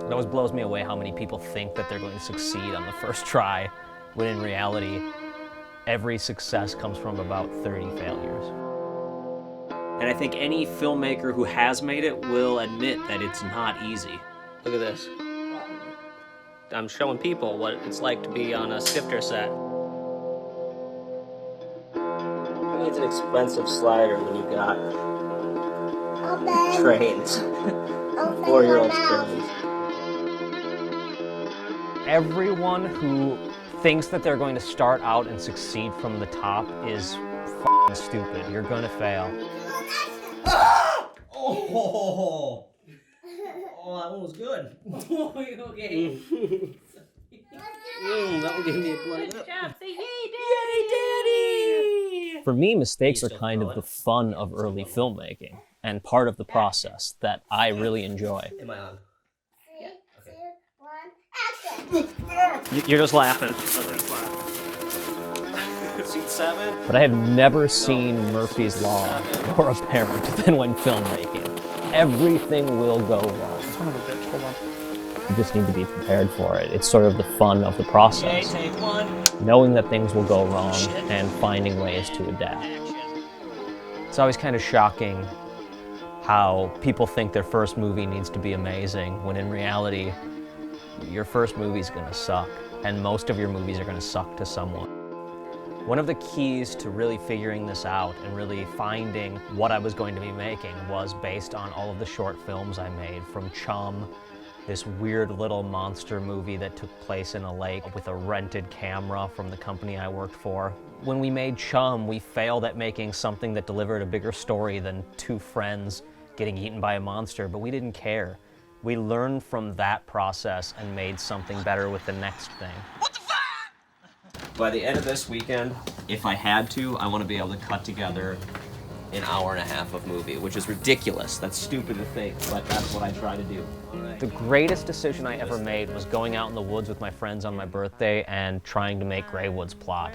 It always blows me away how many people think that they're going to succeed on the first try, when in reality, every success comes from about 30 failures. And I think any filmmaker who has made it will admit that it's not easy. Look at this. I'm showing people what it's like to be on a Stifter set. It's an expensive slider when you've got trains. 4-year-old trains. Everyone who thinks that they're going to start out and succeed from the top is f***ing stupid. You're gonna fail. Oh, that one was good. Okay. That one gave me a blood. Good job. Say yay, Daddy! For me, mistakes are kind of the fun of early filmmaking and part of the process that I really enjoy. Am I on? Yeah. Okay. You're just laughing. Seat 7. But I have never seen Murphy's Law more apparent than when filmmaking. Everything will go wrong. Son of a bitch, hold on. You just need to be prepared for it. It's sort of the fun of the process. Okay, take one. Knowing that things will go wrong and finding ways to adapt. It's always kind of shocking how people think their first movie needs to be amazing, when in reality, your first movie's gonna suck, and most of your movies are gonna suck to someone. One of the keys to really figuring this out and really finding what I was going to be making was based on all of the short films I made, from Chum, this weird little monster movie that took place in a lake with a rented camera from the company I worked for. When we made Chum, we failed at making something that delivered a bigger story than two friends getting eaten by a monster, but we didn't care. We learned from that process and made something better with the next thing. What the fuck? By the end of this weekend, if I had to, I want to be able to cut together an hour and a half of movie, which is ridiculous. That's stupid to think, but that's what I try to do. The greatest decision I ever made was going out in the woods with my friends on my birthday and trying to make Greywood's plot.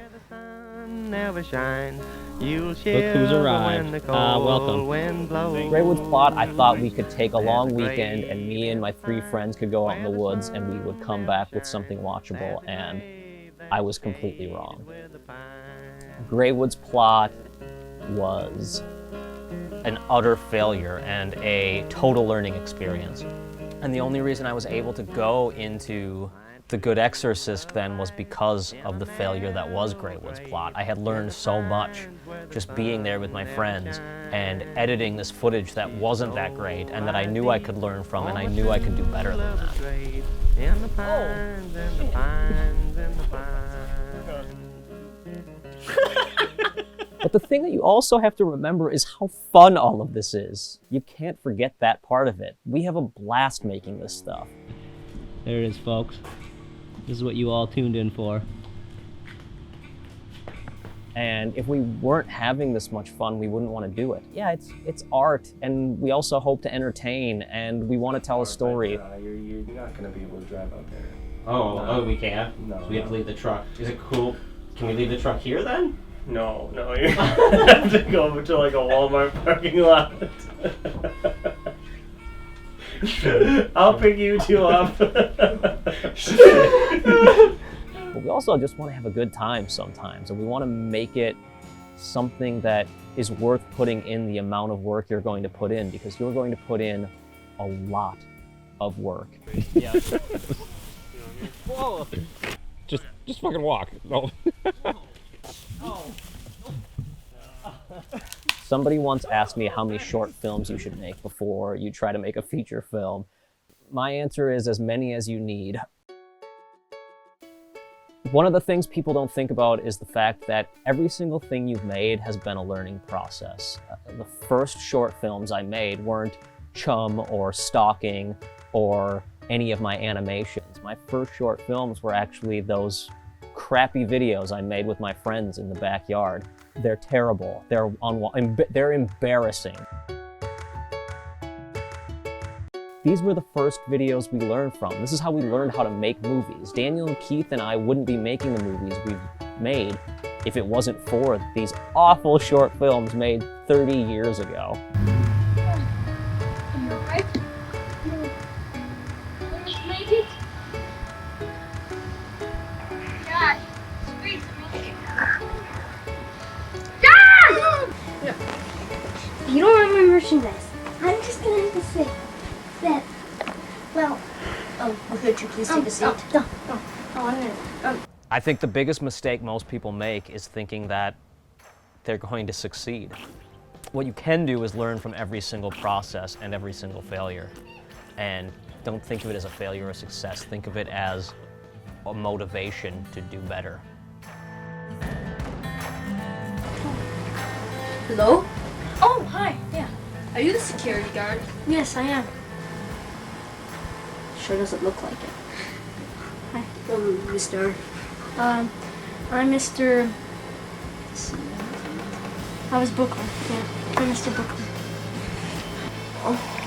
Never shine. Look who's arrived. Welcome. Greywood's plot, I thought we could take a long weekend and me and my 3 friends could go out in the woods and we would come back with something watchable, and I was completely wrong. Greywood's plot was an utter failure and a total learning experience. And the only reason I was able to go into The Good Exorcist then was because of the failure that was Greywood's plot. I had learned so much just being there with my friends and editing this footage that wasn't that great and that I knew I could learn from, and I knew I could do better than that. But the thing that you also have to remember is how fun all of this is. You can't forget that part of it. We have a blast making this stuff. There it is, folks. This is what you all tuned in for. And if we weren't having this much fun, we wouldn't want to do it. Yeah, it's art, and we also hope to entertain, and we want to tell a story. You're not going to be able to drive out there. Oh, we can't? No. So we have to leave the truck. Is it cool? Can we leave the truck here then? No, you have to go over to like a Walmart parking lot. I'll pick you 2 up. But we also just want to have a good time sometimes, and we want to make it something that is worth putting in the amount of work you're going to put in, because you're going to put in a lot of work. Yeah. Whoa. Just fucking walk. No. Somebody once asked me how many short films you should make before you try to make a feature film. My answer is as many as you need. One of the things people don't think about is the fact that every single thing you've made has been a learning process. The first short films I made weren't Chum or Stalking or any of my animations. My first short films were actually those crappy videos I made with my friends in the backyard. They're terrible. They're embarrassing. These were the first videos we learned from. This is how we learned how to make movies. Daniel and Keith and I wouldn't be making the movies we've made if it wasn't for these awful short films made 30 years ago. You don't want my merchandise. I'm just gonna have to sit. That. Well. Could you please take a seat? No. I'm gonna. I think the biggest mistake most people make is thinking that they're going to succeed. What you can do is learn from every single process and every single failure. And don't think of it as a failure or success. Think of it as a motivation to do better. Hello? Oh, hi. Yeah. Are you the security guard? Yes, I am. Sure doesn't look like it. Hi. Mr. I'm Mr. Let's see. I was Brooklyn. Yeah, I'm Mr. Brooklyn. Oh.